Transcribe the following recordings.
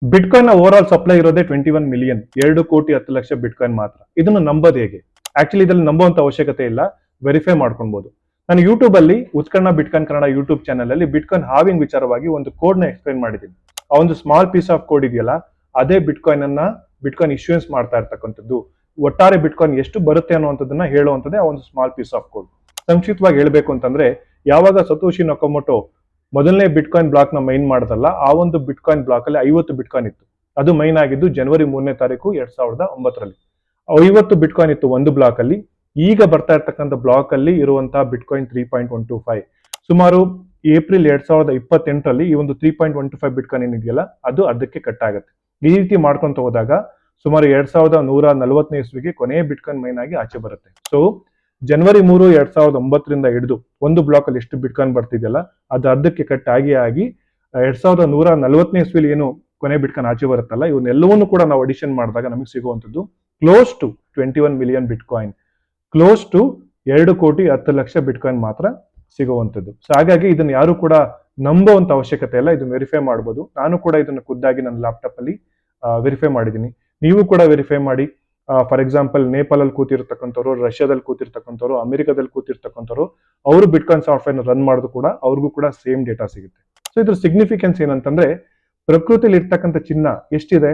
Bitcoin ನ over all supply ಇರೋದೇ 21 million, 2,10,00,000 bitcoin ಮಾತ್ರ. ಇದನ್ನು ನಂಬೋದು ಹೇಗೆ? ಆಕ್ಚುಲಿ ಇದ್ರಲ್ಲಿ ನಂಬುವಂತ ಅವಶ್ಯಕತೆ ಇಲ್ಲ, ವೆರಿಫೈ ಮಾಡ್ಕೊಬಹುದು. ನಾನು ಯೂಟ್ಯೂಬ್ ಅಲ್ಲಿ ಉತ್ಕರ್ಣ ಬಿಟ್ಕಾಯಿನ್ ಕನ್ನಡ ಯೂಟ್ಯೂಬ್ ಚಾನಲ್ ಅಲ್ಲಿ ಬಿಟ್ಕಾಯಿನ್ ಹಾವಿಂಗ್ ವಿಚಾರವಾಗಿ ಒಂದು ಕೋಡ್ ನ ಎಕ್ಸ್ಪ್ಲೈನ್ ಮಾಡಿದ್ದೀನಿ. ಆ ಒಂದು ಸ್ಮಾಲ್ ಪೀಸ್ ಆಫ್ ಕೋಡ್ ಇದೆಯಲ್ಲ, ಅದೇ ಬಿಟ್ಕಾಯಿನ್ ಇಶ್ಯೂಯನ್ಸ್ ಮಾಡ್ತಾ ಇರ್ತಕ್ಕಂಥದ್ದು. ಒಟ್ಟಾರೆ ಬಿಟ್ಕಾಯಿನ್ ಎಷ್ಟು ಬರುತ್ತೆ ಅನ್ನುವಂಥದ್ದನ್ನ ಹೇಳುವಂಥದ್ದೇ ಆ ಒಂದು ಸ್ಮಾಲ್ ಪೀಸ್ ಆಫ್ ಕೋಡ್. ಸಂಕ್ಷಿಪ್ತವಾಗಿ ಹೇಳ್ಬೇಕು ಅಂತಂದ್ರೆ, ಯಾವಾಗ ಸತೋಶಿ ನಕಮೋಟೋ ಮೊದಲನೇ ಬಿಟ್ಕಾಯಿನ್ ಬ್ಲಾಕ್ ನ ಮೈನ್ ಮಾಡದಲ್ಲ, ಆ ಒಂದು ಬಿಟ್ಕಾಯಿನ್ ಬ್ಲಾಕ್ ಅಲ್ಲಿ 50 ಬಿಟ್ಕಾಯಿನ್ ಇತ್ತು. ಅದು ಮೈನ್ ಆಗಿದ್ದು ಜನವರಿ 3ನೇ ತಾರೀಕು 2009ರಲ್ಲಿ. 50 ಬಿಟ್ಕಾಯಿನ್ ಇತ್ತು ಒಂದು ಬ್ಲಾಕ್ ಅಲ್ಲಿ. ಈಗ ಬರ್ತಾ ಇರ್ತಕ್ಕಂಥ ಬ್ಲಾಕ್ ಅಲ್ಲಿ ಇರುವಂತಹ ಬಿಟ್ಕಾಯಿನ್ 3.125. ಸುಮಾರು ಏಪ್ರಿಲ್ 2028ರಲ್ಲಿ ಈ ಒಂದು 3.125 ಬಿಟ್ಕಾಯಿನ್ ಏನಿದೆಯಲ್ಲ, ಅದು ಅರ್ಧಕ್ಕೆ ಕಟ್ ಆಗುತ್ತೆ. ಈ ರೀತಿ ಮಾಡ್ಕೊಂತ ಹೋದಾಗ ಸುಮಾರು 2140ನೇ ಇಸ್ವಿಗೆ ಕೊನೆಯ ಬಿಟ್ಕಾಯಿನ್ ಮೈನ್ ಆಗಿ ಆಚೆ ಬರುತ್ತೆ. ಸೊ ಜನವರಿ 3, 2009ರಿಂದ ಹಿಡಿದು ಒಂದು ಬ್ಲಾಕ್ ಅಲ್ಲಿ ಎಷ್ಟು ಬಿಟ್ಕಾಯಿನ್ ಬರ್ತಿದೆಯಲ್ಲ, ಅದು ಅರ್ಧಕ್ಕೆ ಕಟ್ ಆಗಿ 2140ನೇ ಇಸ್ವಿಲಿ ಏನು ಕೊನೆ ಬಿಟ್ಕಾಯಿನ್ ಆಚೆ ಬರುತ್ತಲ್ಲ, ಇವನ್ನೆಲ್ಲವನ್ನೂ ಕೂಡ ನಾವು ಅಡಿಷನ್ ಮಾಡಿದಾಗ ನಮಗೆ ಸಿಗುವಂತದ್ದು close to 21 million bitcoin, close to 2,10,00,000 bitcoin ಮಾತ್ರ ಸಿಗುವಂತದ್ದು. ಸೊ ಹಾಗಾಗಿ ಇದನ್ನ ಯಾರು ಕೂಡ ನಂಬುವಂತ ಅವಶ್ಯಕತೆ ಇಲ್ಲ, ಇದನ್ನ ವೆರಿಫೈ ಮಾಡಬಹುದು. ನಾನು ಕೂಡ ಇದನ್ನ ಖುದ್ದಾಗಿ ನನ್ನ ಲ್ಯಾಪ್ಟಾಪ್ ಅಲ್ಲಿ ವೆರಿಫೈ ಮಾಡಿದ್ದೀನಿ. ನೀವು ಕೂಡ ವೆರಿಫೈ ಮಾಡಿ. ಫಾರ್ ಎಕ್ಸಾಂಪಲ್, ನೇಪಾಲ್ ಅಲ್ಲಿ ಕೂತಿರ್ತಕ್ಕಂಥವ್ರು, ರಷ್ಯಾದಲ್ಲಿ ಕೂತಿರ್ತಕ್ಕಂಥವ್ರು, ಅಮೆರಿಕದಲ್ಲಿ ಕೂತಿರ್ತಕ್ಕಂಥವ್ರು, ಅವರು ಬಿಟ್ಕಾಯಿನ್ ಸಾಫ್ಟ್ವೇರ್ ರನ್ ಮಾಡೋದು ಕೂಡ ಅವ್ರಿಗೂ ಕೂಡ ಸೇಮ್ ಡೇಟಾ ಸಿಗುತ್ತೆ. ಸೊ ಇದ್ರ ಸಿಗ್ನಿಫಿಕೆನ್ಸ್ ಏನಂತಂದ್ರೆ, ಪ್ರಕೃತಿಯಲ್ಲಿ ಇರ್ತಕ್ಕಂಥ ಚಿನ್ನ ಎಷ್ಟಿದೆ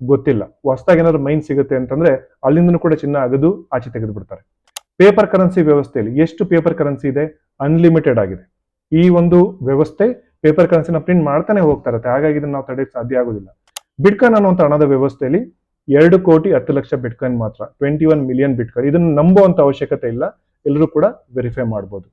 ಗೊತ್ತಿಲ್ಲ. ಹೊಸದಾಗಿ ಏನಾದ್ರು ಮೈನ್ ಸಿಗುತ್ತೆ ಅಂತಂದ್ರೆ ಅಲ್ಲಿಂದನೂ ಕೂಡ ಚಿನ್ನ ಅಗದು ಆಚೆ ತೆಗೆದು ಬಿಡ್ತಾರೆ. ಪೇಪರ್ ಕರೆನ್ಸಿ ವ್ಯವಸ್ಥೆಯಲ್ಲಿ ಎಷ್ಟು ಪೇಪರ್ ಕರೆನ್ಸಿ ಇದೆ? ಅನ್ಲಿಮಿಟೆಡ್ ಆಗಿದೆ. ಈ ಒಂದು ವ್ಯವಸ್ಥೆ ಪೇಪರ್ ಕರೆನ್ಸಿನ ಪ್ರಿಂಟ್ ಮಾಡ್ತಾನೆ ಹೋಗ್ತಾ ಇರುತ್ತೆ. ಹಾಗಾಗಿ ಇದನ್ನ ನಾವು ತಡೆಯಕ್ಕೆ ಸಾಧ್ಯ ಆಗೋದಿಲ್ಲ. ಬಿಟ್ಕಾಯಿನ್ ಅನ್ನುವಂಥ ಹಣದ ವ್ಯವಸ್ಥೆಯಲ್ಲಿ 2,10,00,000 ಬಿಟ್ಕಾಯಿನ್ ಮಾತ್ರ, 21 ಮಿಲಿಯನ್ ಬಿಟ್ಕಾಯಿನ್. ಇದನ್ನು ನಂಬುವಂತ ಅವಶ್ಯಕತೆ ಇಲ್ಲ, ಎಲ್ಲರೂ ಕೂಡ ವೆರಿಫೈ ಮಾಡಬಹುದು.